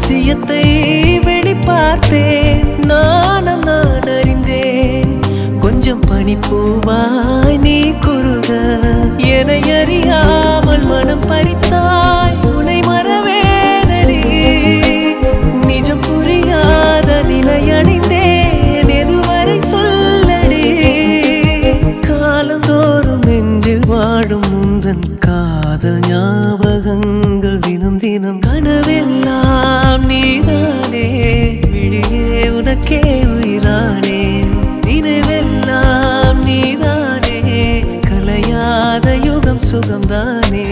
ரகசியத்தை வெளிப்பார்த்தேன். நானும் நான் அறிந்தேன். கொஞ்சம் பனிப்பூவாய் நீ குறுக என அறியாமல் மனம் பறித்தாய். உனை மறவேனடி நிஜம் புரியாத நிலையடைந்தேன். எதுவரை சொல்லடி காலந்தோறும் நெஞ்சில் வாடும் முந்தன் காதல் ஞாபகங்கள் தினம் தினம் கனவெல்லாம் நீதானே. விழியே உனக்கே உயிரானேன். நினைவெல்லாம் நீதானே. கலையாத யுகம் சுகம்தானே.